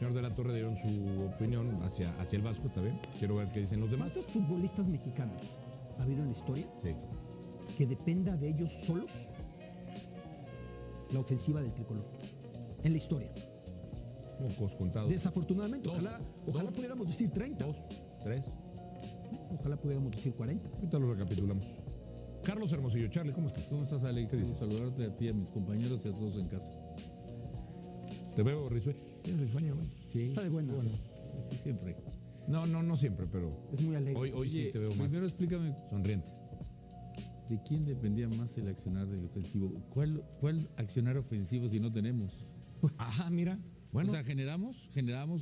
señor de la Torre dieron su opinión hacia el Vasco también. Quiero ver qué dicen los demás. ¿Cuántos futbolistas mexicanos ha habido en la historia Sí. que dependa de ellos solos la ofensiva del tricolor? En la historia. Pocos contados. Desafortunadamente, Dos. ojalá pudiéramos decir 30. 2, 3. Ojalá pudiéramos decir 40. Ahorita lo recapitulamos. Carlos Hermosillo, Charlie, ¿cómo estás? ¿Cómo estás, Ale? ¿Qué dices? Saludarte a ti, a mis compañeros y a todos en casa. Te veo risueño. ¿Tienes risueño hoy? Sí. Está de buenas. Bueno, así siempre. No siempre, pero Es muy alegre. hoy sí Oye, te veo más primero explícame, sonriente. ¿de quién dependía más el accionar del ofensivo? ¿Cuál accionar ofensivo si no tenemos? Ajá, mira. Bueno, O sea, generamos,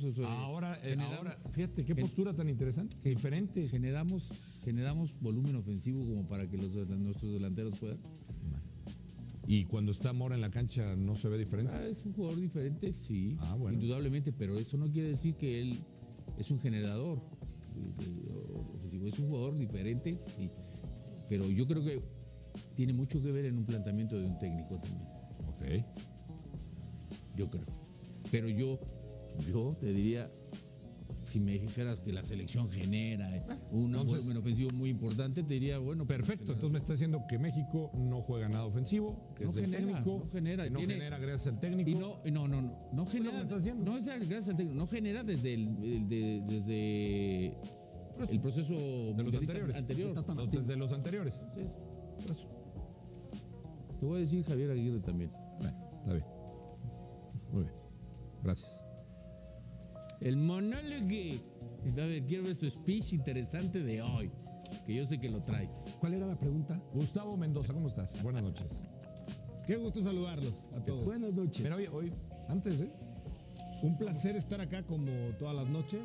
o sea, ahora, generamos- fíjate qué gen- postura tan interesante, diferente. generamos volumen ofensivo como para que nuestros delanteros puedan. Y cuando está Mora en la cancha no se ve diferente. Es un jugador diferente, sí, Bueno. indudablemente, pero eso no quiere decir que él es un generador ofensivo. Es un jugador diferente, sí, pero yo creo que tiene mucho que ver en un planteamiento de un técnico también. Ok. Yo creo. Pero yo te diría, si me dijeras que la selección genera un Entonces- volumen ofensivo muy importante, te diría, bueno, Perfecto, entonces me está diciendo que México no juega nada ofensivo, que No es del genera, técnico, no genera, que no tiene- genera gracias al técnico. y no genera. me estás diciendo. No es gracias al técnico, no genera desde desde el proceso de los mundialista anteriores. Tata Los- Martino. desde los anteriores. Entonces, Por eso. te voy a decir Javier Aguirre también. Bueno, está bien. Muy bien. Gracias. El monólogo. A ver, quiero ver tu speech interesante de hoy, que yo sé que lo traes. ¿Cuál era la pregunta? Gustavo Mendoza, ¿cómo estás? Buenas noches. Qué gusto saludarlos a todos. Buenas noches. Pero hoy antes, Un placer estar acá como todas las noches.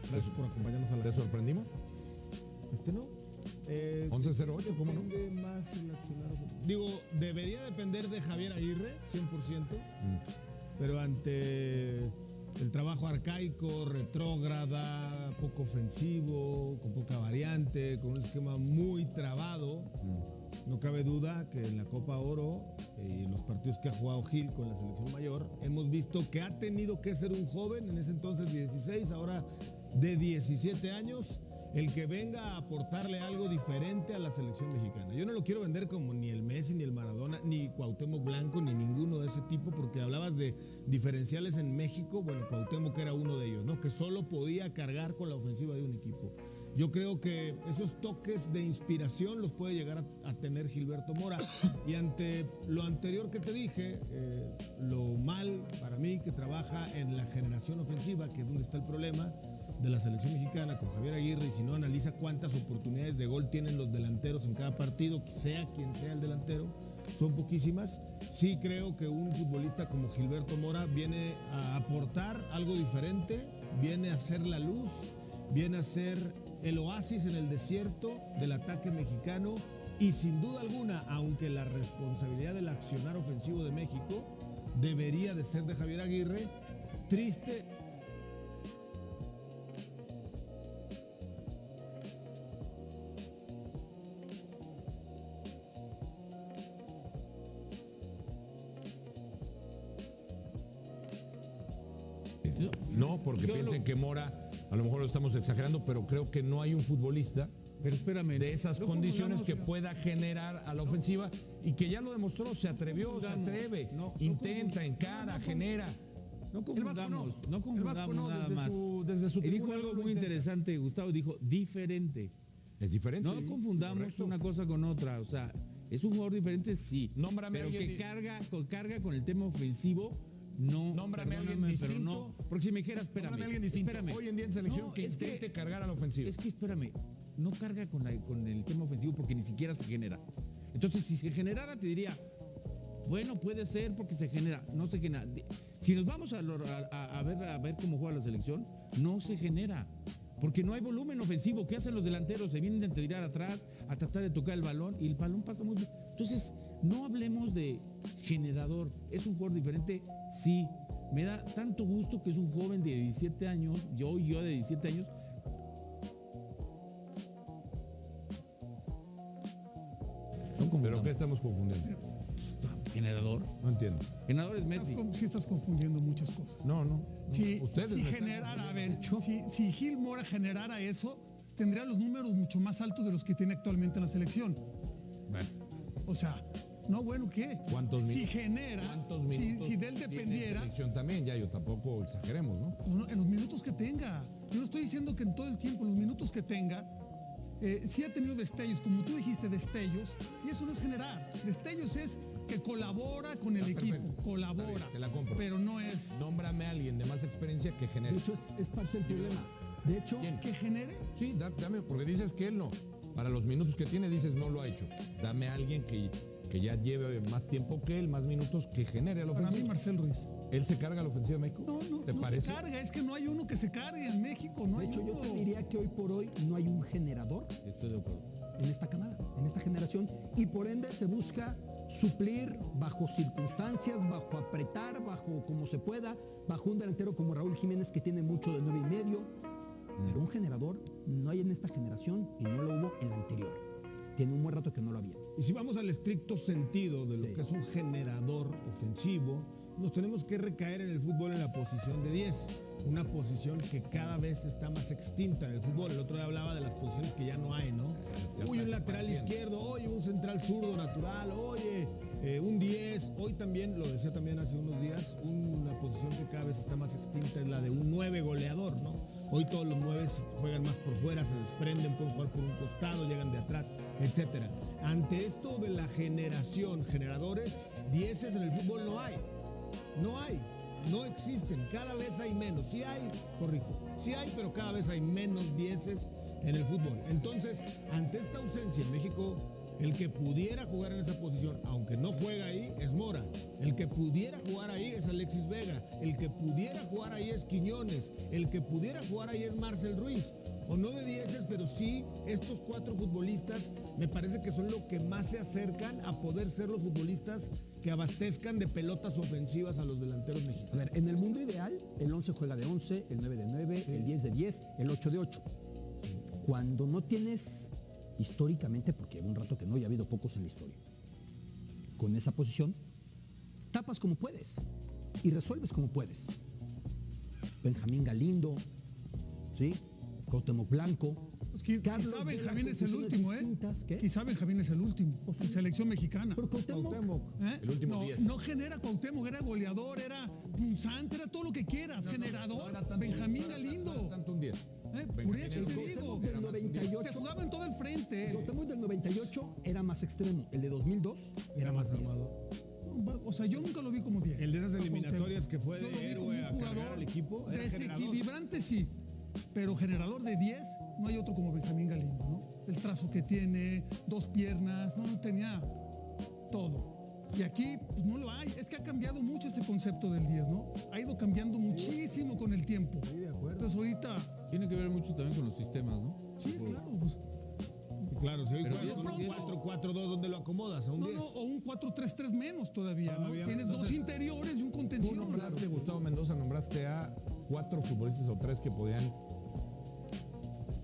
Gracias por acompañarnos a la. ¿te sorprendimos? ¿No? 11:08, ¿cómo no? Depende más el accionar. Digo, debería depender de Javier Aguirre, 100%, pero ante el trabajo arcaico, retrógrada, poco ofensivo, con poca variante, con un esquema muy trabado, no cabe duda que en la Copa Oro y en los partidos que ha jugado Gil con la selección mayor, hemos visto que ha tenido que ser un joven, en ese entonces 16, ahora de 17 años, el que venga a aportarle algo diferente a la selección mexicana. Yo no lo quiero vender como ni el Messi, ni el Maradona, ni Cuauhtémoc Blanco, ni ninguno de ese tipo, porque hablabas de diferenciales en México. Bueno, Cuauhtémoc era uno de ellos, ¿no? Que solo podía cargar con la ofensiva de un equipo. Yo creo que esos toques de inspiración los puede llegar a tener Gilberto Mora. Y ante lo anterior que te dije, lo mal para mí que trabaja en la generación ofensiva, que es donde está el problema de la selección mexicana con Javier Aguirre, y si no analiza cuántas oportunidades de gol tienen los delanteros en cada partido, sea quien sea el delantero, son poquísimas. Sí creo que un futbolista como Gilberto Mora viene a aportar algo diferente, viene a hacer la luz, viene a ser el oasis en el desierto del ataque mexicano, y sin duda alguna, aunque la responsabilidad del accionar ofensivo de México debería de ser de Javier Aguirre, triste. No, porque Yo piensen lo- que Mora, a lo mejor lo estamos exagerando, pero creo que no hay un futbolista Pero espérame. de esas no condiciones que confundamos- pueda generar a la ofensiva y que ya lo demostró, se atrevió, se confundamos. atreve, No intenta, confundamos. encara, No genera. No El Vasco confundamos, no El Vasco confundamos no, nada desde más. desde su Y dijo tribuna algo no lo muy intenta. interesante, Gustavo, dijo diferente. Es diferente. No sí, confundamos correcto. una cosa con otra, o sea, es un jugador diferente, sí. Nómbrame pero alguien que di- carga con el tema ofensivo, no. Nómbrame a alguien perdóname, pero distinto. no. Porque si me dijeras, espérame, Nómbrame a alguien distinto. espérame. Hoy en día en selección No, que es intente cargar a la ofensiva. Es que espérame, no carga con el tema ofensivo porque ni siquiera se genera. Entonces, si se generara, te diría, bueno, puede ser porque se genera, no se genera. Si nos vamos a ver cómo juega la selección, no se genera. Porque no hay volumen ofensivo. ¿Qué hacen los delanteros? Se vienen a tirar atrás, a tratar de tocar el balón y el balón pasa muy bien. Entonces, no hablemos de generador. ¿Es un jugador diferente? Sí. Me da tanto gusto que es un joven de 17 años, yo de 17 años. ¿Pero qué estamos confundiendo? Generador. No entiendo. Generador es Messi. Sí estás confundiendo muchas cosas. No. Si Ustedes me están generara, a ver, si Gil Mora generara eso, tendría los números mucho más altos de los que tiene actualmente en la selección. Bueno, O sea, no, bueno, ¿qué? ¿cuántos Si minutos? genera, ¿Cuántos minutos si de él tiene dependiera, selección también? Ya, yo tampoco exageremos, ¿no? no, en los minutos que tenga. Yo no estoy diciendo que en todo el tiempo, en los minutos que tenga, sí ha tenido destellos, como tú dijiste, destellos, y eso no es generar. Destellos es que colabora con el Ah, equipo, perfecto. colabora, Está bien, te la compro. pero no es Nómbrame a alguien de más experiencia que genere. De hecho, es parte del problema. De hecho, ¿Quién? que genere. Sí, dame, porque dices que él no. Para los minutos que tiene, dices no lo ha hecho. Dame a alguien que ya lleve más tiempo que él, más minutos, que genere a la Para mí, ofensiva. Marcel Ruiz. ¿Él se carga a la ofensiva de México? No ¿Te se parece? carga, es que no hay uno que se cargue en México, no de hay hecho, yo uno. te diría que hoy por hoy no hay un generador Estoy de acuerdo. en esta camada, en esta generación, y por ende se busca suplir bajo circunstancias, bajo apretar, bajo como se pueda, bajo un delantero como Raúl Jiménez que tiene mucho de 9.5, pero un generador no hay en esta generación y no lo hubo en la anterior. Tiene un buen rato que no lo había. Y si vamos al estricto sentido de lo Sí. que es un generador ofensivo, nos tenemos que recaer en el fútbol en la posición de 10. Una posición que cada vez está más extinta en el fútbol. El otro día hablaba de las posiciones que ya no hay, ¿no? Ya Uy, está un lateral desapareciendo. izquierdo, oye, un central zurdo natural, oye, un 10. Hoy también, lo decía también hace unos días, una posición que cada vez está más extinta es la de un 9 goleador, ¿no? Hoy todos los 9 juegan más por fuera, se desprenden, pueden jugar por un costado, llegan de atrás, etcétera. Ante esto de la generación, generadores, 10 en el fútbol no hay. No hay, no existen, cada vez hay menos. Sí hay, corrijo, sí hay, pero cada vez hay menos 10 en el fútbol. Entonces, ante esta ausencia en México, el que pudiera jugar en esa posición, aunque no juega ahí, es Mora. El que pudiera jugar ahí es Alexis Vega. El que pudiera jugar ahí es Quiñones. El que pudiera jugar ahí es Marcel Ruiz. O no de 10, pero sí, estos 4 futbolistas me parece que son lo que más se acercan a poder ser los futbolistas que abastezcan de pelotas ofensivas a los delanteros A mexicanos. ver, en el mundo ideal, el 11 juega de 11, el 9 de 9, el 10 de 10, el 8 de 8. Cuando no tienes, históricamente, porque lleva un rato que no, y ha habido pocos en la historia, con esa posición, tapas como puedes y resuelves como puedes. Benjamín Galindo, ¿sí? Cuauhtémoc Blanco. Quizá Vela, Benjamín con es el posiciones último, ¿eh? distintas, ¿qué? Quizá Benjamín es el último. En selección mexicana. Pero Cuauhtémoc, ¿Eh? El último no, 10. no genera Cuauhtémoc, era goleador, era punzante, era todo lo que quieras. Generador, Benjamín Galindo. No era tanto un 10. Por Benjamín eso era te un digo. Cuauhtémoc del Era más un 98. Te jugaba en todo el frente. el Cuauhtémoc del 98 era más extremo. El de 2002 era más 10. O sea, yo nunca lo vi como 10. El de esas A eliminatorias Cuauhtémoc. que fue Yo lo vi de como héroe un a cargar jugador al equipo, era generador. desequilibrante, sí. Pero generador de 10, no hay otro como Benjamín Galindo, ¿no? El trazo que tiene, 2 piernas, no tenía todo. Y aquí, pues no lo hay. Es que ha cambiado mucho ese concepto del 10, ¿no? Ha ido cambiando muchísimo con el tiempo. Sí, de acuerdo. Entonces ahorita, Tiene que ver mucho también con los sistemas, ¿no? sí, claro, pues. Claro, si hoy Pero juegas con un 10, 4-4-2, ¿dónde lo acomodas? A un No, 10. no, o un 4-3-3 menos todavía, ¿no? Todavía. Tienes 2 Entonces, interiores y un Tú contención. nombraste, Gustavo Mendoza, nombraste a 4 futbolistas o 3 que podían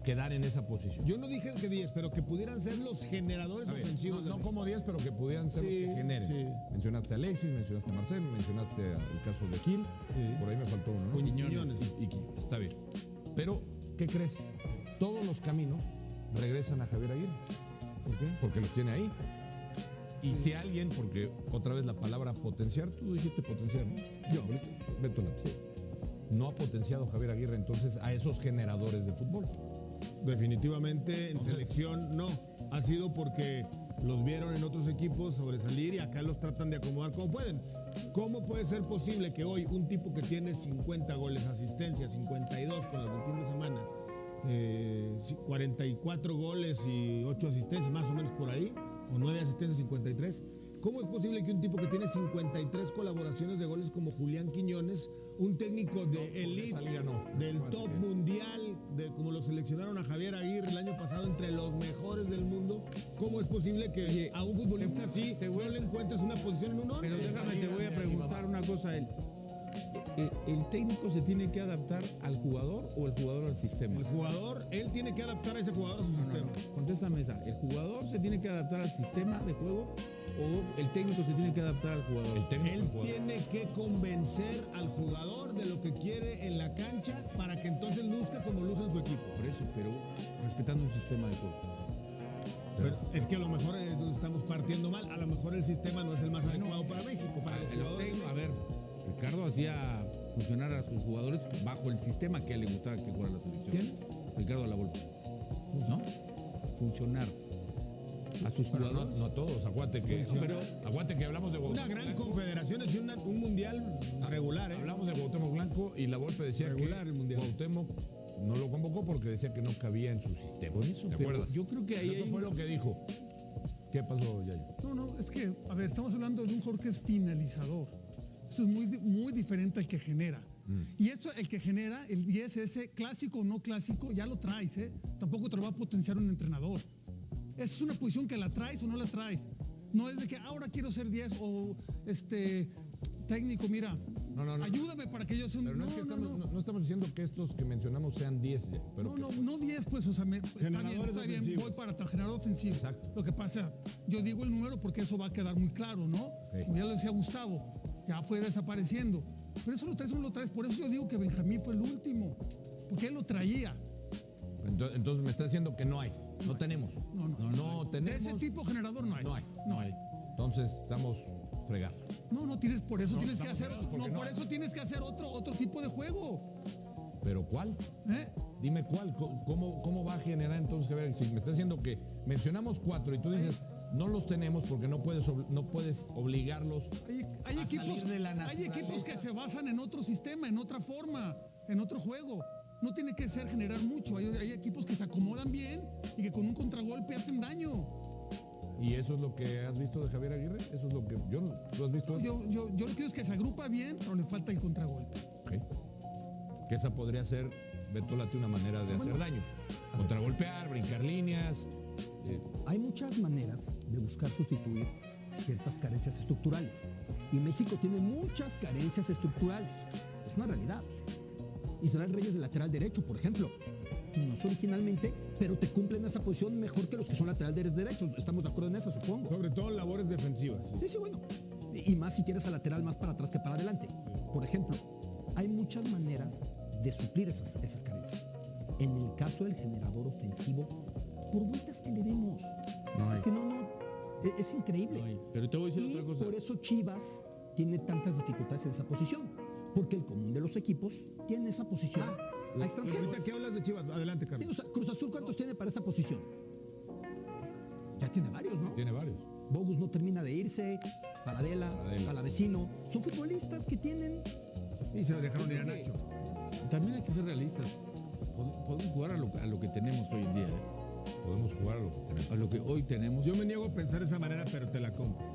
quedar en esa posición. Yo no dije que 10, pero que pudieran ser los generadores A ver, ofensivos. no de como 10, pero que pudieran ser Sí, los que generen. sí. Mencionaste a Alexis, mencionaste a Marcel, mencionaste el caso de Gil. Sí. Por ahí me faltó uno, ¿no? Con Quiñones. Y Quiñones, está bien. Pero, ¿qué crees? Todos los caminos regresan a Javier Aguirre. ¿Por qué? Porque los tiene ahí. Y si alguien, porque otra vez la palabra potenciar, tú dijiste potenciar, ¿no? Yo, Beto Lati. No ha potenciado Javier Aguirre entonces a esos generadores de fútbol. Definitivamente en selección no. Ha sido porque los vieron en otros equipos sobresalir y acá los tratan de acomodar como pueden. ¿Cómo puede ser posible que hoy un tipo que tiene 50 goles, asistencias, 52 con las del fin de semana, 44 goles y 8 asistencias, más o menos por ahí, o 9 asistencias, 53? ¿Cómo es posible que un tipo que tiene 53 colaboraciones de goles como Julián Quiñones, un técnico de elite, esa liga no. del Bueno, top sí. mundial, como lo seleccionaron a Javier Aguirre el año pasado entre los mejores del mundo, cómo es posible que Oye, a un futbolista así no le encuentres una posición en un 11? Pero déjame, te voy a preguntar una cosa a él. ¿El técnico se tiene que adaptar al jugador o el jugador al sistema? El jugador, él tiene que adaptar a ese jugador a su sistema. Contéstame esa. ¿El jugador se tiene que adaptar al sistema de juego o el técnico se tiene que adaptar al jugador? El técnico Él del jugador. tiene que convencer al jugador de lo que quiere la cancha para que entonces luzca como luce en su equipo. Por eso, pero respetando un sistema de juego. Pero es que a lo mejor es donde estamos partiendo mal. A lo mejor el sistema no es el más adecuado para México, para los jugadores. A ver, Ricardo hacía funcionar a sus jugadores bajo el sistema que a él le gustaba que jugara la selección. ¿Quién? Ricardo Lavolpe. ¿No? Funcionar a sus Pero jugadores. no a todos, aguante que hablamos de Una gran confederación es un mundial regular, ¿eh? Hablamos de Cuauhtémoc Blanco y la Volpe decía Regular que el Mundial. Cuauhtémoc no lo convocó porque decía que no cabía en su sistema. Por eso, ¿te pero acuerdas? yo creo que ahí Eso hay fue lo que dijo. ¿Qué pasó, Yayo? No, es que, a ver, estamos hablando de un jugador que es finalizador. Eso es muy diferente al que genera. Y eso, el que genera, el 10, ese clásico o no clásico, ya lo traes, ¿eh? Tampoco te lo va a potenciar un entrenador. Esa es una posición que la traes o no la traes. No es de que ahora quiero ser 10 o técnico, mira, No. ayúdame para que yo sea un... Pero no estamos diciendo que estos que mencionamos sean 10, pero No 10, pues, o sea, está bien, ofensivos. voy para generador ofensivo. Exacto. Lo que pasa, yo digo el número porque eso va a quedar muy claro, ¿no? Ok. Como ya lo decía Gustavo, ya fue desapareciendo. Pero eso lo traes o no lo traes. Por eso yo digo que Benjamín fue el último, porque él lo traía. entonces me está diciendo que no hay, no tenemos. No De tenemos. ese tipo generador no hay. No hay. Entonces estamos fregados. No tienes, por eso No, tienes que estamos hacer fregados otro, porque por eso tienes que hacer otro tipo de juego. ¿Pero cuál? ¿Eh? Dime cuál, cómo va a generar entonces, Javier? Si me está diciendo que mencionamos 4 y tú dices no los tenemos porque no puedes obligarlos Hay a equipos, salir de la hay equipos que naturaleza. se basan en otro sistema, en otra forma, en otro juego. No tiene que ser generar mucho. Hay equipos que se acomodan bien y que con un contragolpe hacen daño. ¿Y eso es lo que has visto de Javier Aguirre? Eso es lo que ¿tú has visto? Yo lo que digo es que se agrupa bien, pero le falta el contragolpe. Ok. Que esa podría ser, Beto Lati, una manera de hacer daño. Contragolpear, brincar líneas. Hay muchas maneras de buscar sustituir ciertas carencias estructurales. Y México tiene muchas carencias estructurales. Es una realidad. Israel Reyes de lateral derecho, por ejemplo. No es originalmente, pero te cumplen esa posición mejor que los que son laterales derechos. Estamos de acuerdo en eso, supongo. Sobre todo en labores defensivas. Sí. Sí, bueno. Y más si quieres a lateral más para atrás que para adelante. Por ejemplo, hay muchas maneras de suplir esas carencias. En el caso del generador ofensivo, por vueltas que le demos. No hay. Es que es increíble. No hay. Pero te voy a decir Y otra cosa. por eso Chivas tiene tantas dificultades en esa posición. Porque el común de los equipos tiene esa posición a Pero extranjeros. ahorita que hablas de Chivas, adelante, Sí, Carlos. o sea, Cruz Azul, ¿cuántos tiene para esa posición? Ya tiene varios, ¿no? Tiene varios. Bogus no termina de irse, Paradela, Palavecino. Son futbolistas que tienen... Y se lo dejaron ir a Nacho. También hay que ser realistas. Podemos jugar a lo que tenemos hoy en día. Podemos jugar a lo que tenemos. A lo que hoy tenemos. Yo me niego a pensar de esa manera, pero te la compro.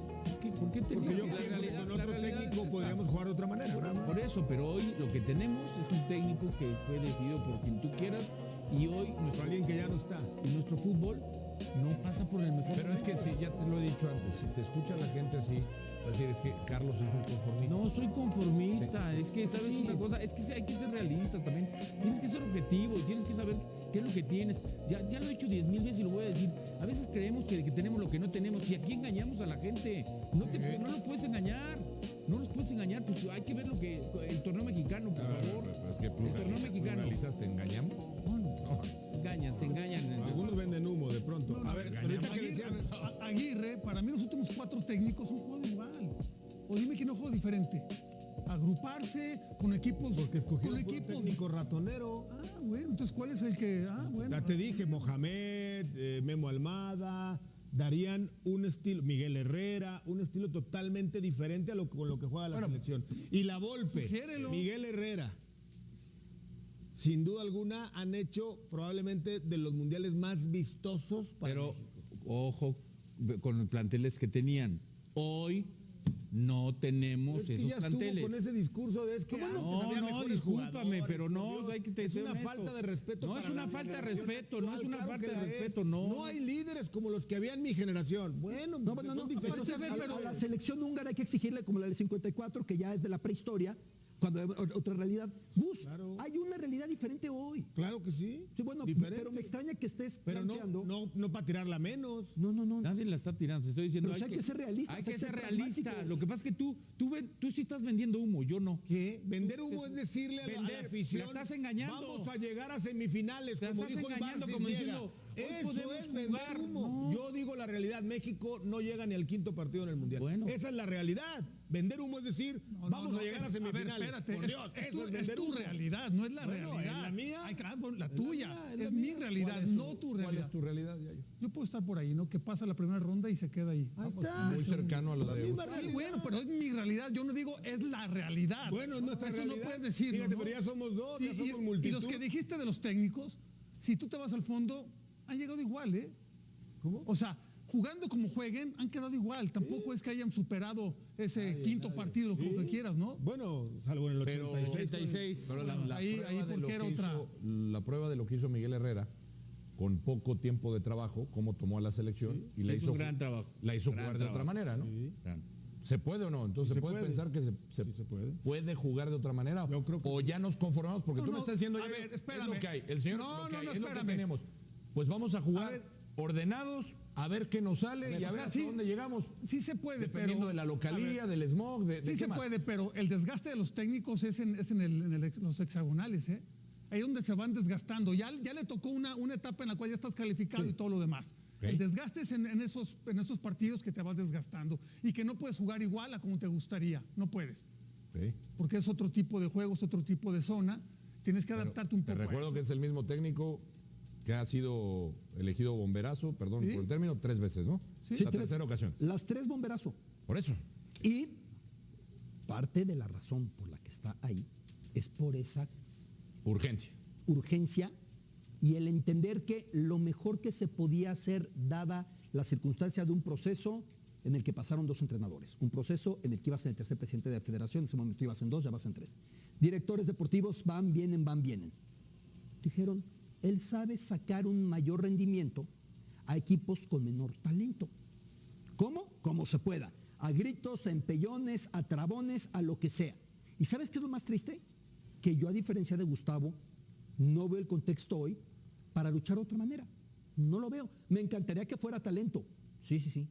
¿Por qué te Porque yo niegas? pienso que con la otro realidad técnico es esa. podríamos jugar de otra manera. nada más. Por eso, pero hoy lo que tenemos es un técnico que fue decidido por quien tú quieras y hoy Por alguien que ya no está. nuestro fútbol no pasa por el mejor. Pero es que si ya te lo he dicho antes, si te escucha la gente así, va a decir, es que Carlos es un conformista. No soy conformista, es que sabes una cosa, es que hay que ser realistas también. Tienes que ser objetivo y tienes que saber qué es lo que tienes. Ya lo he dicho 10,000 veces y lo voy a decir. A veces creemos que tenemos lo que no tenemos y aquí engañamos a la gente. No los puedes engañar. No los puedes engañar, pues hay que ver lo que el torneo mexicano, por favor. Pero es que El torneo mexicano. pluralizas, te engañamos. Se engañan. Algunos venden humo de pronto. A ver, ahorita que decías. Aguirre, para mí los últimos 4 técnicos han jugado igual. O dime que no juego diferente. Agruparse con equipos. Porque escogió con un puro equipos. técnico ratonero. Ah, bueno, entonces ¿cuál es el que? Ah, bueno. Ya te dije, Mohamed, Memo Almada, darían un estilo, Miguel Herrera, un estilo totalmente diferente a con lo que juega la selección. Y la Volpe, Sugiérelo. Miguel Herrera, sin duda alguna han hecho probablemente de los mundiales más vistosos para Pero, México. ojo, con los planteles que tenían. Hoy no tenemos Es que esos ya estuvo planteles. con ese discurso de es que antes había mejores discúlpame, jugadores, pero por no, Dios. hay que es ser una honesto. falta de respeto. No para es una la falta de generación respeto, no es actual, una claro falta que de la es. respeto, no. No hay líderes como los que había en mi generación. Bueno, No, pues no, son no, diferentes entonces, a estilos. la selección húngara hay que exigirle como la del 54, que ya es de la prehistoria, cuando hay otra realidad. Gus, Claro. hay una realidad diferente hoy. Claro que sí. Sí, bueno, Diferente. pero me extraña que estés Pero planteando. no para tirarla menos. No. Nadie la está tirando, te estoy diciendo. Pero hay que ser realistas, Hay que ser pragmáticos. realista. Lo que pasa es que tú sí estás vendiendo humo, yo no. ¿Qué? Vender humo es decirle a la Vender, afición. la estás engañando. Vamos a llegar a semifinales, Te como estás dijo engañando, Ibarcis como llega. diciendo, hoy Eso podemos es vender jugar. humo. No. Yo digo la realidad, México no llega ni al quinto partido en el Mundial. Bueno. Esa es la realidad. Vender humo es decir, vamos a llegar a semifinales. espérate, Por Dios, es eso es tu, vender tu humo. realidad, no es la Bueno, realidad. ¿es la mía? Ay, claro, la Es la tuya, mía, es, es la mi mía. realidad, ¿Cuál es no tu ¿Cuál realidad. es tu realidad, Yayo? Yo puedo estar por ahí, ¿no? Que pasa la primera ronda y se queda ahí. Ahí Vamos, está. Muy cercano a lo La de misma Sí, realidad. bueno, pero es mi realidad. Yo no digo es la realidad. Bueno, es nuestra Eso realidad. no puedes decirlo. Fíjate, ¿no? pero ya somos dos, ya somos y multitud. los que dijiste de los técnicos, si tú te vas al fondo, han llegado igual, ¿eh? ¿Cómo? O sea, jugando como jueguen, han quedado igual. Tampoco es que hayan superado ese quinto partido, lo que quieras, ¿no? Bueno, salvo en el Pero 86. Pero Ahí prueba de porque lo era que otra. la prueba de lo que hizo Miguel Herrera con poco tiempo de trabajo, cómo tomó a la selección y la Es hizo un gran trabajo. La hizo Gran jugar de otra trabajo. manera, ¿no? Sí. Claro. ¿Se puede o no? Entonces Sí se puede pensar que Sí, se puede. puede jugar de otra manera Yo creo que o sí. ya nos conformamos porque No, tú me no, estás diciendo a ya, ver, es espérame. lo que hay. El señor No, lo que no, hay, no, es lo que espérame. tenemos. Pues vamos a jugar ver. ordenados, a ver qué nos sale y a o ver sea, hasta sí, dónde llegamos. Sí se puede, Dependiendo pero... de la a localía, ver, del smog, de sí qué se más. puede, pero el desgaste de los técnicos es en los hexagonales, ¿eh? Ahí donde se van desgastando. Ya le tocó una etapa en la cual ya estás calificado y todo lo demás. Ok. El desgaste es en esos partidos que te vas desgastando y que no puedes jugar igual a como te gustaría. No puedes. Ok. Porque es otro tipo de juego, es otro tipo de zona. Tienes que adaptarte un Te poco a recuerdo eso. que es el mismo técnico que ha sido elegido bomberazo, perdón Sí. por el término, 3 veces, ¿no? Sí. La tercera ocasión. Las 3 bomberazo. Por eso. Y parte de la razón por la que está ahí es por esa Urgencia. urgencia y el entender que lo mejor que se podía hacer dada la circunstancia de un proceso en el que pasaron 2 entrenadores, un proceso en el que ibas en el tercer presidente de la federación, en ese momento ibas en 2, ya vas en 3. Directores deportivos van, vienen. Dijeron, él sabe sacar un mayor rendimiento a equipos con menor talento. ¿Cómo? Como se pueda. A gritos, a empellones, a trabones, a lo que sea. ¿Y sabes qué es lo más triste? Que yo, a diferencia de Gustavo, no veo el contexto hoy para luchar de otra manera. No lo veo. Me encantaría que fuera talento. Sí.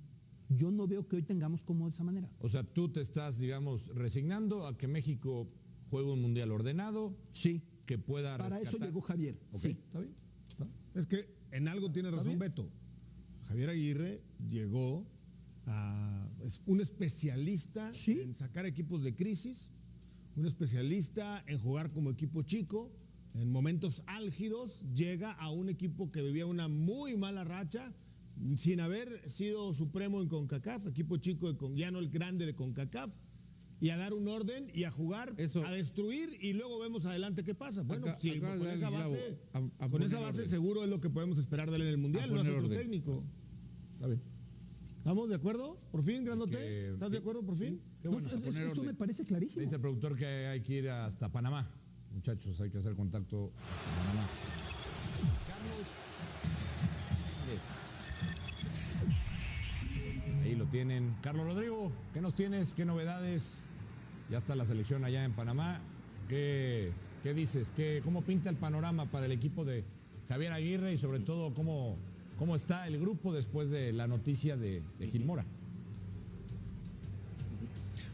Yo no veo que hoy tengamos como de esa manera. O sea, tú te estás, digamos, resignando a que México juegue un mundial ordenado, Sí. que pueda Para eso rescatar. llegó Javier. Ok, Sí. ¿está bien? ¿Está? Es que en algo tiene razón bien. Beto. Javier Aguirre llegó es un especialista Sí. en sacar equipos de crisis, un especialista en jugar como equipo chico, en momentos álgidos, llega a un equipo que vivía una muy mala racha, sin haber sido supremo en CONCACAF, equipo chico, ya no el grande de CONCACAF, y a dar un orden y a jugar, Eso. a destruir y luego vemos adelante qué pasa. Bueno, Acá- sí, acabas de con dar esa el clavo. base, A con esa poner base orden. seguro es lo que podemos esperar de él en el Mundial, no es poner otro orden. técnico. Está bien. ¿Estamos de acuerdo? ¿Por fin, Grandote? Que- ¿Estás de acuerdo por fin? Qué bueno. No, poner esto orden. me parece Me clarísimo. dice el productor que hay que ir hasta Panamá. Muchachos, hay que hacer contacto hasta Panamá. Carlos Méndez. Ahí lo tienen. Carlos Rodrigo, ¿qué nos tienes? ¿Qué novedades? Ya está la selección allá en Panamá. ¿Qué dices? ¿Cómo pinta el panorama para el equipo de Javier Aguirre y sobre todo cómo está el grupo después de la noticia de Gilmora?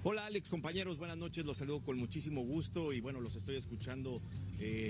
Hola Alex, compañeros, buenas noches, los saludo con muchísimo gusto y bueno, los estoy escuchando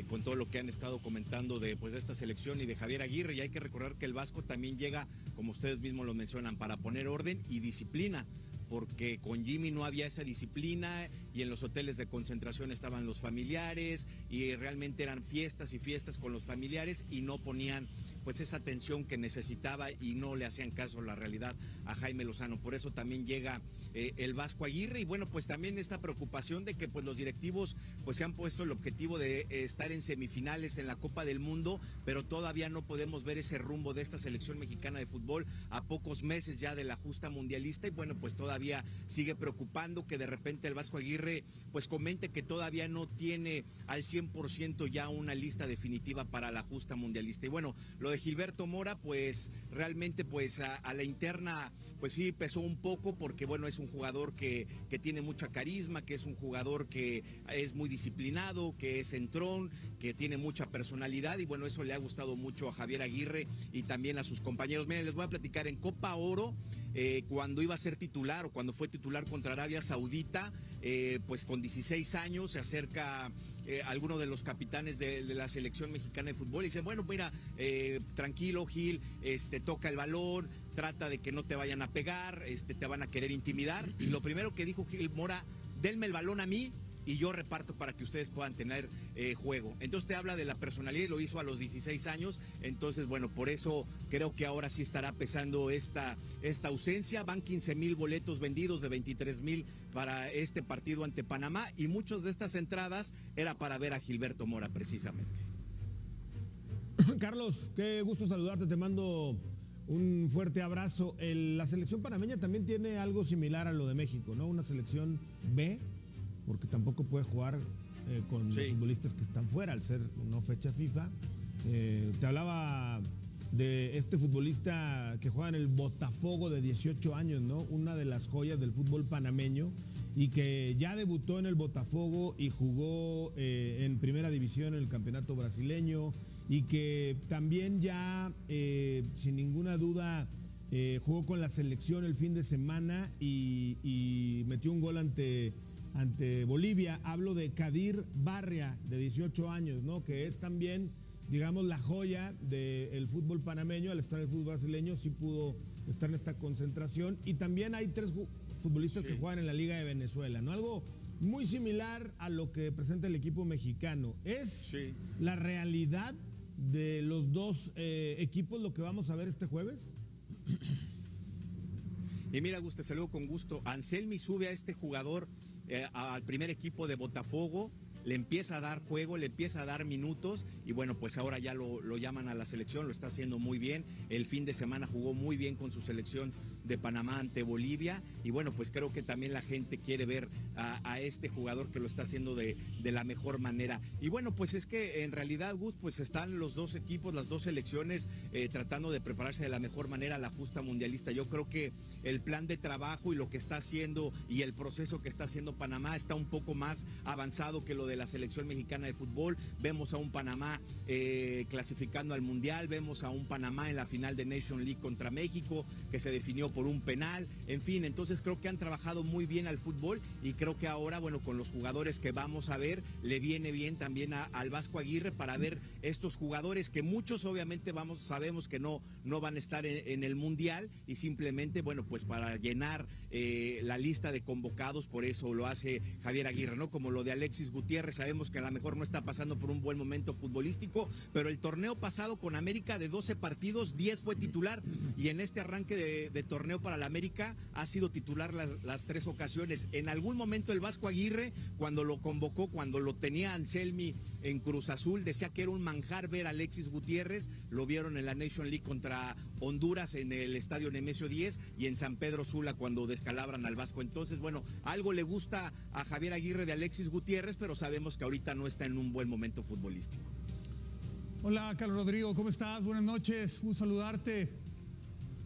con todo lo que han estado comentando de esta selección y de Javier Aguirre, y hay que recordar que el Vasco también llega, como ustedes mismos lo mencionan, para poner orden y disciplina, porque con Jimmy no había esa disciplina y en los hoteles de concentración estaban los familiares y realmente eran fiestas y fiestas con los familiares y no ponían pues esa atención que necesitaba y no le hacían caso la realidad a Jaime Lozano. Por eso también llega el Vasco Aguirre y bueno, pues también esta preocupación de que pues los directivos pues se han puesto el objetivo de estar en semifinales en la Copa del Mundo, pero todavía no podemos ver ese rumbo de esta selección mexicana de fútbol a pocos meses ya de la justa mundialista y bueno, pues todavía sigue preocupando que de repente el Vasco Aguirre pues comente que todavía no tiene al 100% ya una lista definitiva para la justa mundialista. Y bueno, lo Lo de Gilberto Mora, pues realmente pues a la interna pues sí pesó un poco porque bueno, es un jugador que tiene mucha carisma, que es un jugador que es muy disciplinado, que es entrón, que tiene mucha personalidad y bueno, eso le ha gustado mucho a Javier Aguirre y también a sus compañeros. Miren, les voy a platicar en Copa Oro. Cuando iba a ser titular o cuando fue titular contra Arabia Saudita, pues con 16 años se acerca alguno de los capitanes de la selección mexicana de fútbol y dice, bueno, mira, tranquilo Gil, toca el balón, trata de que no te vayan a pegar, te van a querer intimidar. Y lo primero que dijo Gil Mora, denme el balón a mí y yo reparto para que ustedes puedan tener juego. Entonces te habla de la personalidad y lo hizo a los 16 años. Entonces, bueno, por eso creo que ahora sí estará pesando esta ausencia. Van 15,000 boletos vendidos de 23,000 para este partido ante Panamá y muchas de estas entradas era para ver a Gilberto Mora precisamente. Carlos, qué gusto saludarte, te mando un fuerte abrazo. La selección panameña también tiene algo similar a lo de México, ¿no? Una selección B, porque tampoco puede jugar con los futbolistas que están fuera al ser no fecha FIFA. Te hablaba de este futbolista que juega en el Botafogo de 18 años, ¿no? Una de las joyas del fútbol panameño y que ya debutó en el Botafogo y jugó en primera división en el campeonato brasileño y que también ya, sin ninguna duda, jugó con la selección el fin de semana y metió un gol ante Bolivia. Hablo de Kadir Barria, de 18 años, ¿no? Que es también, digamos, la joya del fútbol panameño. Al estar en el fútbol brasileño sí pudo estar en esta concentración. Y también hay 3 futbolistas que juegan en la Liga de Venezuela, ¿no? Algo muy similar a lo que presenta el equipo mexicano. ¿Es la realidad de los dos equipos lo que vamos a ver este jueves? Y mira, Gus, te saludo con gusto. Anselmi sube a este jugador al primer equipo de Botafogo, le empieza a dar juego, le empieza a dar minutos y bueno, pues ahora ya lo llaman a la selección, lo está haciendo muy bien. El fin de semana jugó muy bien con su selección de Panamá ante Bolivia y bueno, pues creo que también la gente quiere ver a este jugador que lo está haciendo de la mejor manera. Y bueno, pues es que en realidad, Gus, pues están los dos equipos, las dos selecciones tratando de prepararse de la mejor manera a la justa mundialista. Yo creo que el plan de trabajo y lo que está haciendo y el proceso que está haciendo Panamá está un poco más avanzado que lo de la selección mexicana de fútbol. Vemos a un Panamá clasificando al Mundial, vemos a un Panamá en la final de Nation League contra México, que se definió por un penal, en fin, entonces creo que han trabajado muy bien al fútbol y creo que ahora, bueno, con los jugadores que vamos a ver, le viene bien también al Vasco Aguirre para ver estos jugadores que muchos obviamente sabemos que no van a estar en el Mundial y simplemente, bueno, pues para llenar la lista de convocados, por eso lo hace Javier Aguirre, ¿no? Como lo de Alexis Gutiérrez, sabemos que a lo mejor no está pasando por un buen momento futbolístico, pero el torneo pasado con América de 12 partidos, 10 fue titular y en este arranque de torneo para la América ha sido titular las 3 ocasiones. En algún momento el Vasco Aguirre, cuando lo convocó, cuando lo tenía Anselmi en Cruz Azul, decía que era un manjar ver a Alexis Gutiérrez. Lo vieron en la Nation League contra Honduras en el estadio Nemesio 10 y en San Pedro Sula cuando descalabran al Vasco. Entonces, bueno, algo le gusta a Javier Aguirre de Alexis Gutiérrez, pero sabemos que ahorita no está en un buen momento futbolístico. Hola, Carlos Rodrigo, ¿cómo estás? Buenas noches, un saludarte.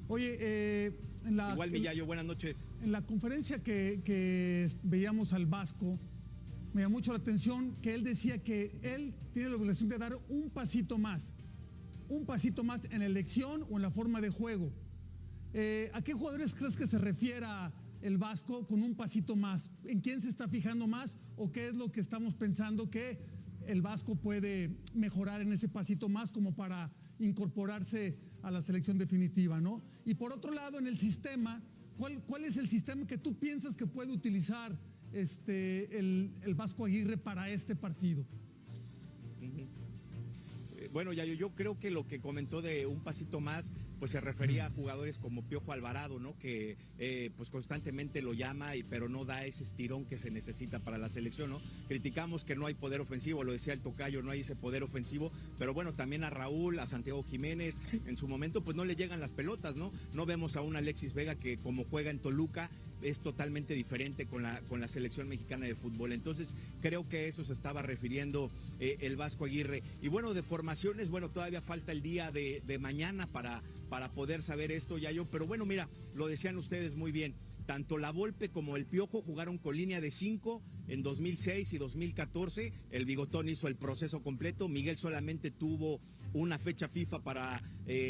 Oye, igual Millayo, buenas noches. En la conferencia que veíamos al Vasco, me llamó mucho la atención que él decía que él tiene la obligación de dar un pasito más en la elección o en la forma de juego. ¿A qué jugadores crees que se refiera el Vasco con un pasito más? ¿En quién se está fijando más o qué es lo que estamos pensando que el Vasco puede mejorar en ese pasito más como para incorporarse a la selección definitiva, ¿no? Y por otro lado, en el sistema, ¿cuál es el sistema que tú piensas que puede utilizar el Vasco Aguirre para este partido? Bueno, Yayo, yo creo que lo que comentó de un pasito más, pues se refería a jugadores como Piojo Alvarado, ¿no? Que pues constantemente lo llama, pero no da ese estirón que se necesita para la selección, ¿no? Criticamos que no hay poder ofensivo, lo decía el tocayo, no hay ese poder ofensivo, pero bueno, también a Raúl, a Santiago Jiménez, en su momento pues no le llegan las pelotas, ¿no? No vemos a un Alexis Vega que como juega en Toluca es totalmente diferente con la selección mexicana de fútbol. Entonces creo que eso se estaba refiriendo el Vasco Aguirre. Y bueno, de formaciones, bueno, todavía falta el día de mañana para poder saber esto, Yayo, pero bueno, mira, lo decían ustedes muy bien. Tanto la Volpe como el Piojo jugaron con línea de 5 en 2006 y 2014. El Bigotón hizo el proceso completo. Miguel solamente tuvo una fecha FIFA para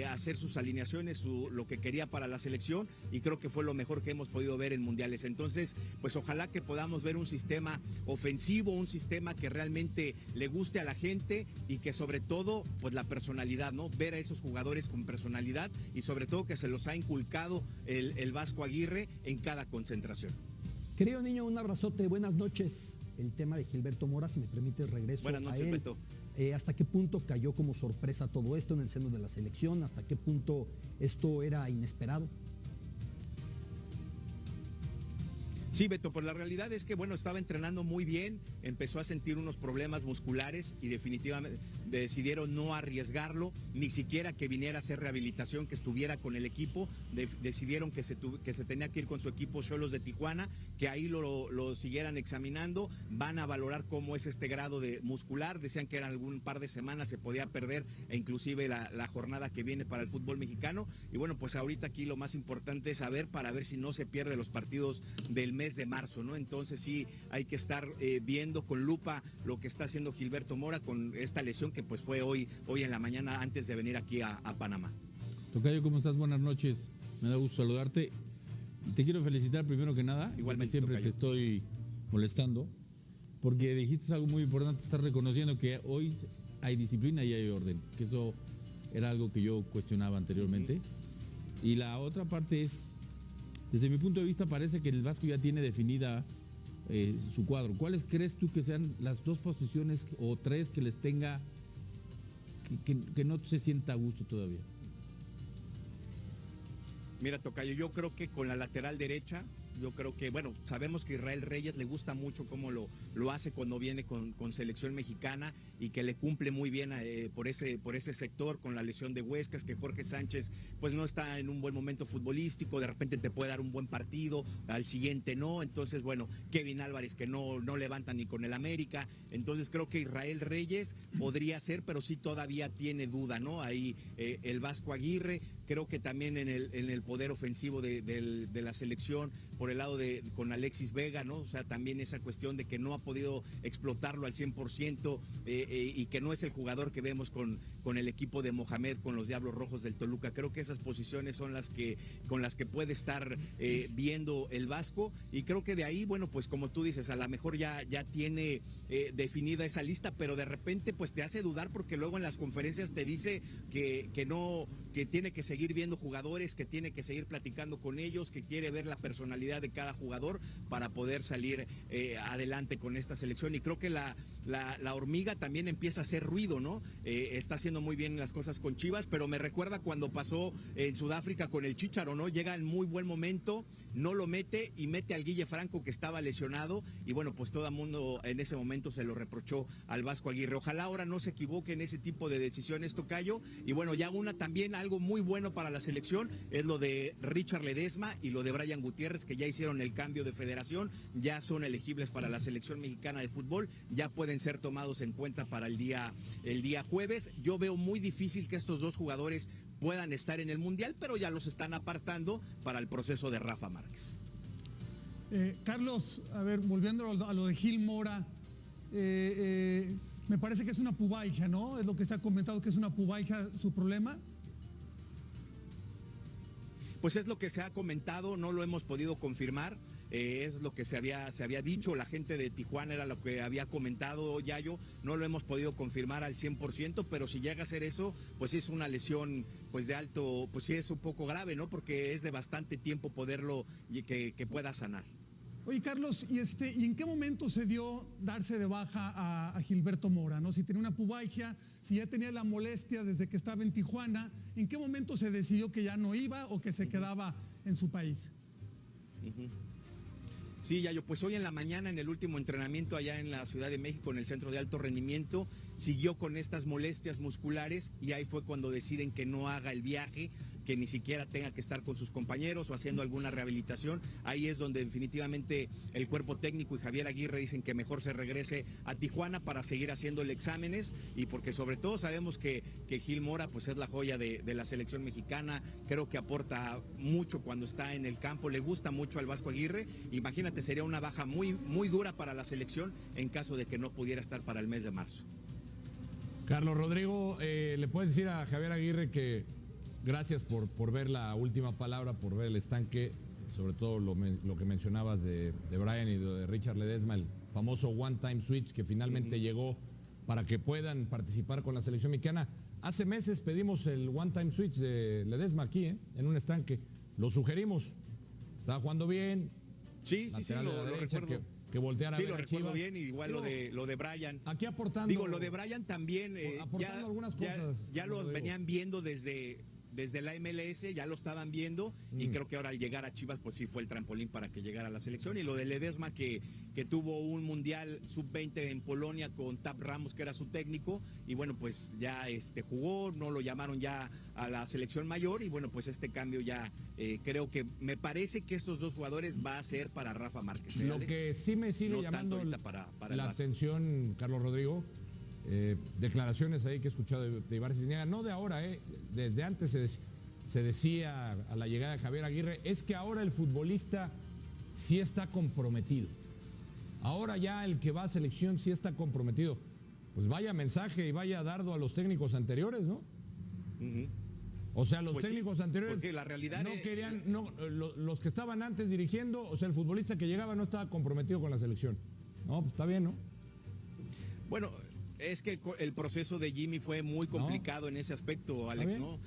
hacer sus alineaciones, lo que quería para la selección, y creo que fue lo mejor que hemos podido ver en mundiales. Entonces, pues ojalá que podamos ver un sistema ofensivo, un sistema que realmente le guste a la gente y que sobre todo, pues la personalidad, ¿no? Ver a esos jugadores con personalidad y sobre todo que se los ha inculcado el Vasco Aguirre en cada concentración. Querido niño, un abrazote, buenas noches. El tema de Gilberto Mora, si me permite, regreso Buenas noches, a él. Beto. ¿Hasta qué punto cayó como sorpresa todo esto en el seno de la selección? ¿Hasta qué punto esto era inesperado? Sí, Beto, pues la realidad es que, bueno, estaba entrenando muy bien, empezó a sentir unos problemas musculares y definitivamente decidieron no arriesgarlo, ni siquiera que viniera a hacer rehabilitación, que estuviera con el equipo, decidieron que se tenía que ir con su equipo Xolos de Tijuana, que ahí lo siguieran examinando, van a valorar cómo es este grado de muscular, decían que eran algún par de semanas, se podía perder, e inclusive la jornada que viene para el fútbol mexicano, y bueno, pues ahorita aquí lo más importante es saber, para ver si no se pierde los partidos del mes de marzo, ¿no? Entonces sí hay que estar viendo con lupa lo que está haciendo Gilberto Mora con esta lesión que pues fue hoy en la mañana antes de venir aquí a Panamá. Tocayo, ¿cómo estás? Buenas noches. Me da gusto saludarte. Te quiero felicitar primero que nada. Igualmente, siempre tocayo. te estoy molestando porque dijiste algo muy importante, estás reconociendo que hoy hay disciplina y hay orden, que eso era algo que yo cuestionaba anteriormente. Y la otra parte es, desde mi punto de vista, parece que el Vasco ya tiene definida su cuadro. ¿Cuáles crees tú que sean las dos posiciones o tres que les tenga, que no se sienta a gusto todavía? Mira, tocayo, yo creo que con la lateral derecha, yo creo que, bueno, sabemos que Israel Reyes le gusta mucho cómo lo hace cuando viene con selección mexicana y que le cumple muy bien por ese sector con la lesión de Huescas, que Jorge Sánchez pues no está en un buen momento futbolístico, de repente te puede dar un buen partido, al siguiente no, entonces bueno, Kevin Álvarez que no levanta ni con el América, entonces creo que Israel Reyes podría ser, pero sí todavía tiene duda, ¿no? Ahí el Vasco Aguirre, creo que también en el poder ofensivo de la selección, por el lado con Alexis Vega, ¿no? O sea, también esa cuestión de que no ha podido explotarlo al 100% y que no es el jugador que vemos con el equipo de Mohamed, con los Diablos Rojos del Toluca. Creo que esas posiciones son con las que puede estar viendo el Vasco, y creo que de ahí, bueno, pues como tú dices, a lo mejor ya tiene definida esa lista, pero de repente pues te hace dudar porque luego en las conferencias te dice que tiene que seguir viendo jugadores, que tiene que seguir platicando con ellos, que quiere ver la personalidad de cada jugador para poder salir adelante con esta selección. Y creo que la hormiga también empieza a hacer ruido, ¿no? Está haciendo muy bien las cosas con Chivas, pero me recuerda cuando pasó en Sudáfrica con el Chícharo, ¿no? Llega en muy buen momento, no lo mete y mete al Guille Franco que estaba lesionado, y bueno, pues todo el mundo en ese momento se lo reprochó al Vasco Aguirre. Ojalá ahora no se equivoque en ese tipo de decisiones, tocayo. Y bueno, ya también algo muy bueno para la selección es lo de Richard Ledesma y lo de Brian Gutiérrez, que ya hicieron el cambio de federación, ya son elegibles para la selección mexicana de fútbol, ya pueden ser tomados en cuenta para el día jueves. Yo veo muy difícil que estos dos jugadores puedan estar en el Mundial, pero ya los están apartando para el proceso de Rafa Márquez. Carlos, a ver, volviendo a lo de Gil Mora, me parece que es una pubalgia, ¿no? Es lo que se ha comentado, que es una pubalgia su problema. Pues es lo que se ha comentado, no lo hemos podido confirmar, es lo que se había dicho, la gente de Tijuana era lo que había comentado, Yayo, no lo hemos podido confirmar al 100%, pero si llega a ser eso, pues es una lesión pues de alto, pues sí es un poco grave, ¿no? Porque es de bastante tiempo poderlo y que pueda sanar. Oye, Carlos, ¿y en qué momento se dio darse de baja a Gilberto Mora, ¿no? Si tenía una pubalgia, si ya tenía la molestia desde que estaba en Tijuana, ¿en qué momento se decidió que ya no iba o que se quedaba en su país? Sí, Yayo, pues hoy en la mañana en el último entrenamiento allá en la Ciudad de México, en el Centro de Alto Rendimiento, siguió con estas molestias musculares y ahí fue cuando deciden que no haga el viaje, que ni siquiera tenga que estar con sus compañeros o haciendo alguna rehabilitación. Ahí es donde definitivamente el cuerpo técnico y Javier Aguirre dicen que mejor se regrese a Tijuana para seguir haciéndole exámenes, y porque sobre todo sabemos que Gil Mora pues es la joya de la selección mexicana, creo que aporta mucho cuando está en el campo, le gusta mucho al Vasco Aguirre. Imagínate, sería una baja muy, muy dura para la selección en caso de que no pudiera estar para el mes de marzo. Carlos Rodrigo, ¿le puedes decir a Javier Aguirre que gracias por ver la última palabra, por ver el estanque, sobre todo lo que mencionabas de Brian y de Richard Ledesma, el famoso one-time switch que finalmente llegó para que puedan participar con la selección mexicana? Hace meses pedimos el one-time switch de Ledesma aquí, en un estanque. Lo sugerimos. Estaba jugando bien. Sí, lo derecha, recuerdo. Que volteara a Sí, ver lo a recuerdo Chivas. bien, igual lo de Brian. Aquí aportando. Digo, lo de Brian también, aportando algunas cosas. ya lo Rodrigo. venían viendo desde la MLS, ya lo estaban viendo, y creo que ahora al llegar a Chivas pues sí fue el trampolín para que llegara a la selección. Y lo de Ledesma que tuvo un mundial sub-20 en Polonia con Tap Ramos, que era su técnico, y bueno, pues ya jugó, no lo llamaron ya a la selección mayor, y bueno, pues este cambio ya creo que me parece que estos dos jugadores va a ser para Rafa Márquez. Lo Alex? que sí me sigue No llamando tanto ahorita para el la Vasco. atención, Carlos Rodrigo, declaraciones ahí que he escuchado de Ibar Cisniega, no de ahora, desde antes se decía a la llegada de Javier Aguirre, es que ahora el futbolista sí está comprometido. Ahora ya el que va a selección sí está comprometido. Pues vaya mensaje y vaya dardo a los técnicos anteriores, ¿no? O sea, los Pues sí, técnicos anteriores porque la realidad no es- querían, los que estaban antes dirigiendo, o sea, el futbolista que llegaba no estaba comprometido con la selección. No, pues está bien, ¿no? Bueno, es que el proceso de Jimmy fue muy complicado en ese aspecto, Alex, bien. ¿no?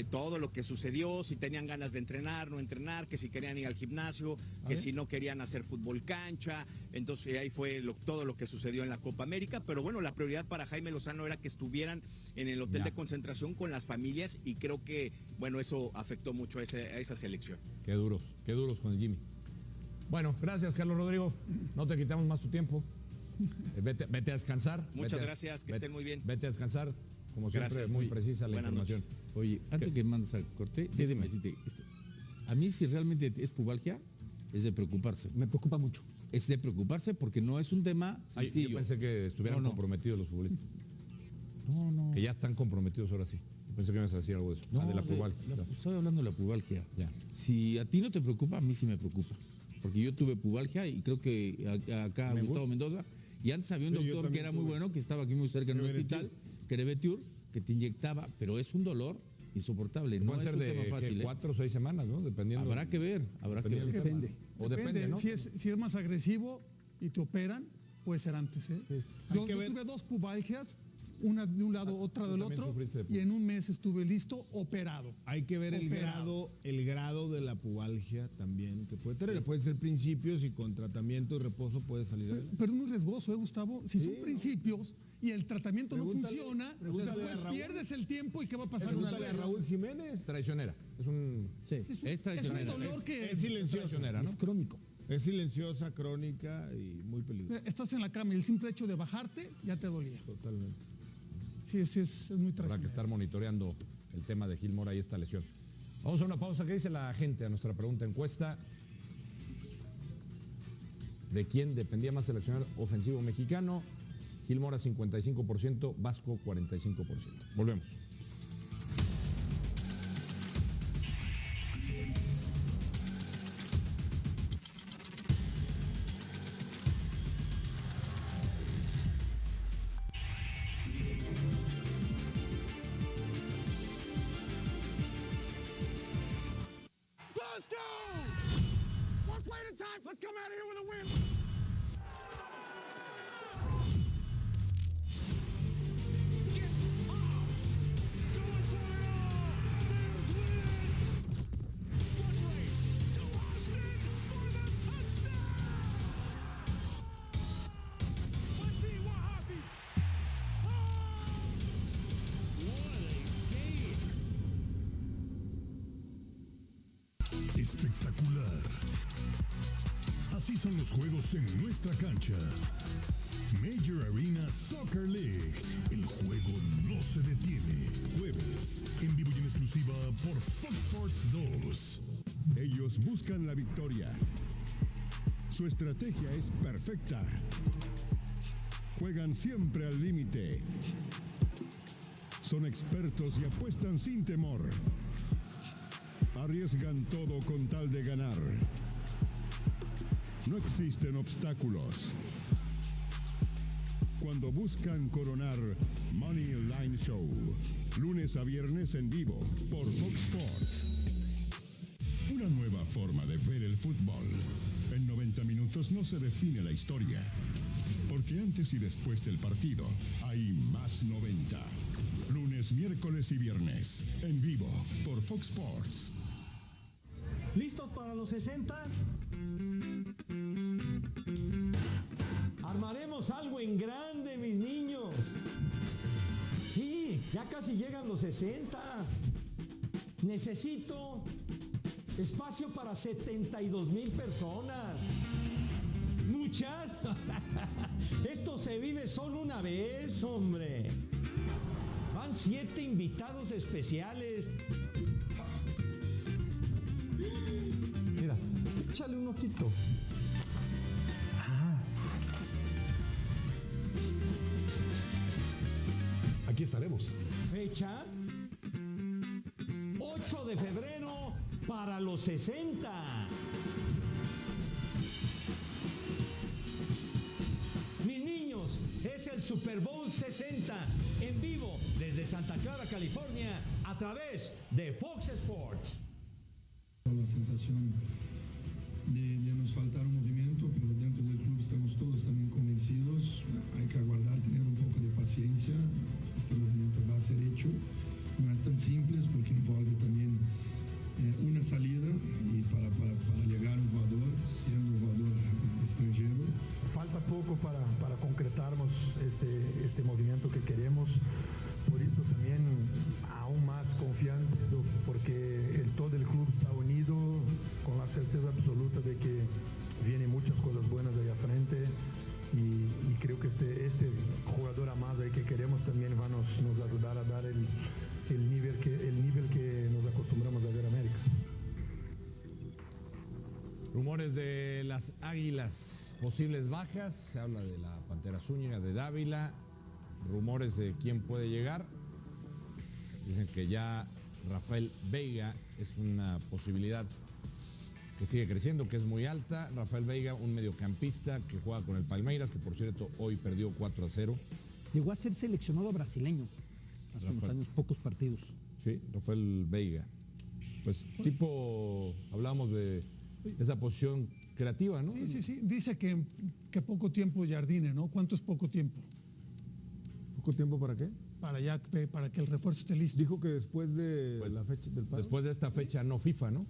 Todo lo que sucedió, si tenían ganas de entrenar, no entrenar, que si querían ir al gimnasio, que bien. si no querían hacer fútbol cancha. Entonces ahí fue todo lo que sucedió en la Copa América. Pero bueno, la prioridad para Jaime Lozano era que estuvieran en el hotel Ya. de concentración con las familias, y creo que, bueno, eso afectó mucho a esa selección. Qué duros con el Jimmy. Bueno, gracias, Carlos Rodrigo. No te quitamos más tu tiempo. Vete a descansar. Muchas Vete a- gracias, que vete- estén muy bien. Vete a descansar. Como siempre, Gracias. muy Sí. precisa la Buenas información. noches. Oye, antes que mandes a corte, Sí, dime. a mí si realmente es pubalgia, es de preocuparse. Me preocupa mucho. Es de preocuparse porque no es un tema Ay, sencillo. yo pensé que estuvieran No. comprometidos los futbolistas. No. Que ya están comprometidos ahora sí. Yo pensé que me ibas a decir algo de eso. No, De la de- Pubal. Estoy hablando de la pubalgia. Ya. Si a ti no te preocupa, a mí sí me preocupa. Porque yo tuve pubalgia y creo que acá ¿Me Gustavo gusta? Mendoza. Y antes había un Sí, yo doctor que también era muy tuve. bueno, que estaba aquí muy cerca en un Querebetiur. hospital, Querebetiur, que te inyectaba, pero es un dolor insoportable. No Pueden es ser un de tema fácil. ¿eh? 4 o 6 semanas, ¿no? Dependiendo. Habrá que ver, habrá que dependiendo ver. del tema. Depende. O depende, ¿no? Si es más agresivo y te operan, puede ser antes. Yo que ver- tuve dos pubalgias, una de un lado, otra tú del también otro, sufriste de y en un mes estuve listo, operado. Hay que ver Operado. el grado de la pubalgia también que puede tener. Puede ser principios, y con tratamiento y reposo puede salir adelante. Pero es muy riesgoso, Gustavo. Si son Sí, ¿no? principios y el tratamiento no Pregúntale- funciona, pregúntale después a Raúl. pierdes el tiempo y ¿qué va a pasar? Pregúntale a Raúl Jiménez. Es traicionera. Es un. Sí. Es traicionera. Es un dolor que Es silenciosa. Traicionera, ¿no? Es crónico. Es silenciosa, crónica y muy peligrosa. estás en la cama y el simple hecho de bajarte ya te dolía. Totalmente. Sí, es muy Habrá que traicionero. estar monitoreando el tema de Gil Mora y esta lesión. Vamos a una pausa. ¿Qué dice la gente a nuestra pregunta encuesta? ¿De quién dependía más seleccionar ofensivo mexicano? Gil Mora 55%, Vasco 45%. Volvemos. Let's go! One play at a time. Let's come out of here with a win. espectacular. Así son los juegos en nuestra cancha. Major Arena Soccer League. El juego no se detiene. Jueves, en vivo y en exclusiva por Fox Sports 2. Ellos buscan la victoria. Su estrategia es perfecta. Juegan siempre al límite. Son expertos y apuestan sin temor. Arriesgan todo con tal de ganar. No existen obstáculos. Cuando buscan coronar, Money Line Show. Lunes a viernes en vivo por Fox Sports. Una nueva forma de ver el fútbol. En 90 minutos no se define la historia. Porque antes y después del partido hay más 90. Lunes, miércoles y viernes. En vivo por Fox Sports. ¿Listos para los 60? Armaremos algo en grande, mis niños. Sí, ya casi llegan los 60. Necesito espacio para 72,000 personas. ¿Muchas? Esto se vive solo una vez, hombre. Van 7 invitados especiales. Mira, échale un ojito. Aquí estaremos. Fecha 8 de febrero para los 60. Mis niños, es el Super Bowl 60 en vivo desde Santa Clara, California, a través de Fox Sports. La sensación de nos faltar un movimiento, pero dentro del club estamos todos también convencidos. Hay que aguardar, tener un poco de paciencia. Este movimiento va a ser hecho. No es tan simple porque envuelve también una salida y para llegar a un jugador, siendo un jugador extranjero. Falta poco para concretarnos este movimiento que queremos. Por eso también aún más confiante, porque todo el club está unido con la certeza absoluta de que vienen muchas cosas buenas ahí a frente y creo que este jugador a más ahí que queremos también va a nos ayudar a dar el nivel que nos acostumbramos a ver en América. Rumores de las Águilas, posibles bajas, se habla de la Pantera Zúñiga, de Dávila, rumores de quién puede llegar. Dicen que ya Rafael Veiga es una posibilidad que sigue creciendo, que es muy alta. Rafael Veiga, un mediocampista que juega con el Palmeiras, que por cierto hoy perdió 4-0. Llegó a ser seleccionado brasileño hace unos años, pocos partidos. Sí, Rafael Veiga. Pues tipo, hablamos de esa posición creativa, ¿no? Sí. Dice que poco tiempo Jardine, ¿no? ¿Cuánto es poco tiempo? ¿Poco tiempo para qué? Para que el refuerzo esté listo. Dijo que después de la fecha del paro. Después de esta fecha no FIFA, ¿no?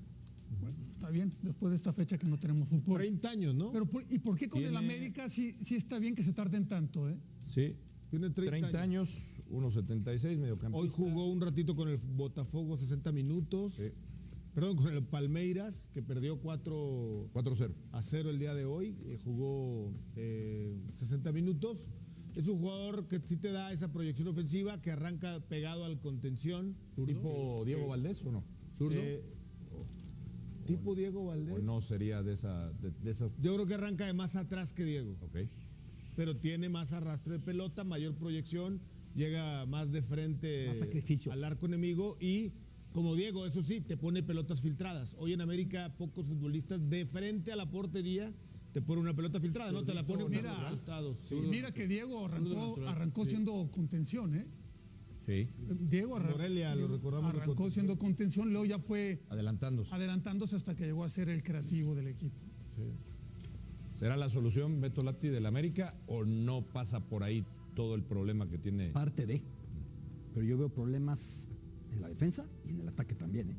Bueno, está bien, después de esta fecha que no tenemos fútbol. 30 años, ¿no? Pero ¿y por qué con el América sí está bien que se tarden tanto, eh? Sí. Tiene 30 años, 1.76, mediocampista. Hoy jugó un ratito con el Botafogo 60 minutos. Sí. Perdón, con el Palmeiras, que perdió 4-0 el día de hoy. Jugó 60 minutos. Es un jugador que sí te da esa proyección ofensiva, que arranca pegado al contención. ¿Tipo Diego Valdés o no? ¿Zurdo? ¿Tipo Diego Valdés? ¿O no sería de esas? Yo creo que arranca de más atrás que Diego. Ok. Pero tiene más arrastre de pelota, mayor proyección, llega más de frente Más sacrificio al arco enemigo y, como Diego, eso sí, te pone pelotas filtradas. Hoy en América pocos futbolistas de frente a la portería te pone una pelota filtrada, ¿no? Te la pone por los costados. Sí. Mira que Diego arrancó siendo contención, ¿eh? Sí. Diego Morelia, lo recordamos. Arrancó siendo contención, luego ya fue adelantándose hasta que llegó a ser el creativo del equipo. Sí. ¿Será la solución Beto Lati del América o no pasa por ahí todo el problema que tiene? Parte de. Pero yo veo problemas en la defensa y en el ataque también, ¿eh?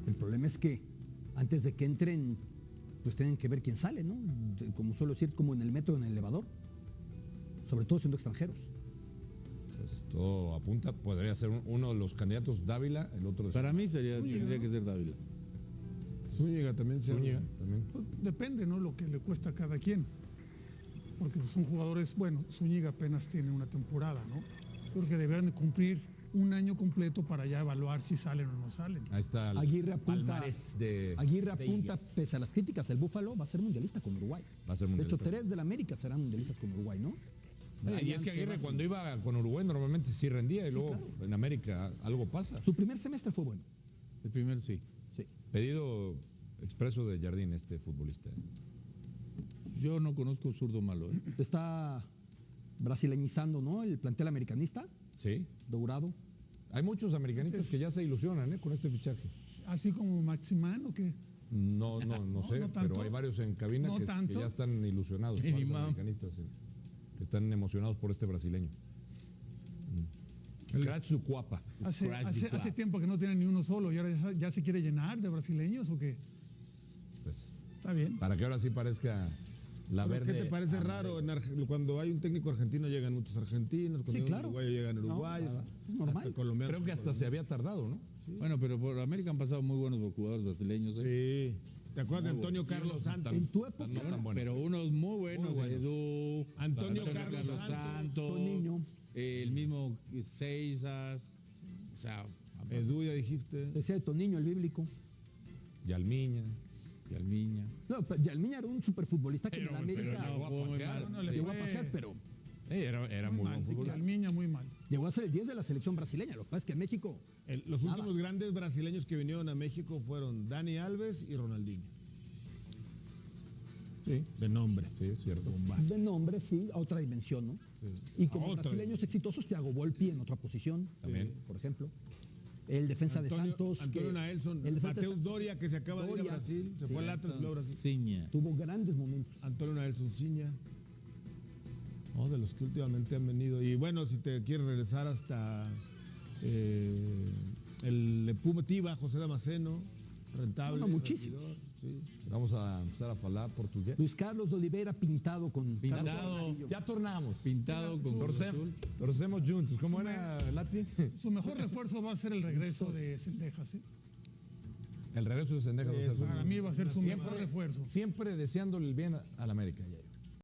El problema es que antes de que entren, pues tienen que ver quién sale, ¿no? Como suelo decir, como en el metro, en el elevador. Sobre todo siendo extranjeros. Pues todo apunta, podría ser uno de los candidatos Dávila, el otro... Para mí tendría que ser Dávila. Zúñiga también se Zúñiga también. Pues depende, ¿no? Lo que le cuesta a cada quien. Porque son jugadores, bueno, Zúñiga apenas tiene una temporada, ¿no? Porque deberán de cumplir un año completo para ya evaluar si salen o no salen. Ahí está el Aguirre apunta, palmarés de apunta, pese a las críticas, el Búfalo va a ser mundialista con Uruguay. Va a ser De hecho, mundialista. 3 del América serán mundialistas con Uruguay, ¿no? Y es que Aguirre cuando iba con Uruguay normalmente sí rendía y luego en América algo pasa. Su primer semestre fue bueno. El primero sí. Sí. Pedido expreso de Jardín este futbolista. Yo no conozco zurdo malo. Está brasileñizando, ¿no? El plantel americanista, Sí. Dourado. Hay muchos americanistas que ya se ilusionan con este fichaje. Así como Maximán o qué. No sé, no tanto. pero hay varios en cabina No que tanto. ya están ilusionados. Ni varios mam. americanistas que están emocionados por este brasileño. Scratch su cuapa. Hace tiempo que no tiene ni uno solo y ahora ya se quiere llenar de brasileños o qué. Pues, Está bien. para que ahora sí parezca la ¿Pero verde. ¿Qué te parece raro? Cuando hay un técnico argentino llegan muchos argentinos, cuando Sí, hay un claro. uruguayo llegan uruguayos, es normal. hasta colombianos. Creo que hasta se había tardado, ¿no? Bueno, pero por América han pasado muy buenos jugadores brasileños. Sí. ¿Te acuerdas de Antonio Carlos Santos? En tu época, No tan bueno. Pero unos muy buenos. Muy buenos. Edu, Antonio Carlos Santos, Toniño. el mismo Ceizas. O sea, Edu, ya dijiste. decía de Toniño, el bíblico. Yalmiña. y Almiña. No, pero Yalmiña era un superfutbolista que en la América no, jugó muy mal. No le llegó a fue pasar, pero Era muy buen futbolista. Almiña muy mal. llegó a ser el 10 de la selección brasileña. Lo que pasa es que en México, Los Nada. últimos grandes brasileños que vinieron a México fueron Dani Alves y Ronaldinho. Sí, De nombre. sí, es cierto. de nombre, sí, a otra dimensión, ¿no? Y como A otra brasileños exitosos, Thiago Volpi en otra posición, También. por ejemplo. El defensa de Santos. Antonio que- Naelson, el defensa de Mateus Santos Doria, que se acaba de ir a Doria. Brasil, se Sí, fue al Atlas y luego a Brasil. Ciña. tuvo grandes momentos. Antonio Naelson Ciña. De los que últimamente han venido. Y bueno, si te quieres regresar hasta el Puma Tiva, José Damasceno, rentable. Bueno, muchísimos. rendidor, sí. Vamos a empezar a hablar portugués. Luis Carlos de Oliveira pintado con Pintado. Carlos Amarillo. Ya tornamos. Pintado con Cruz Azul. Torcemos juntos. ¿Cómo era, Lati? Su mejor refuerzo va a ser el regreso de Cendejas. ¿eh? El regreso de Sendejas va a ser Para mí va a ser su Siempre- mejor refuerzo. Siempre deseándole el bien al América. Ya.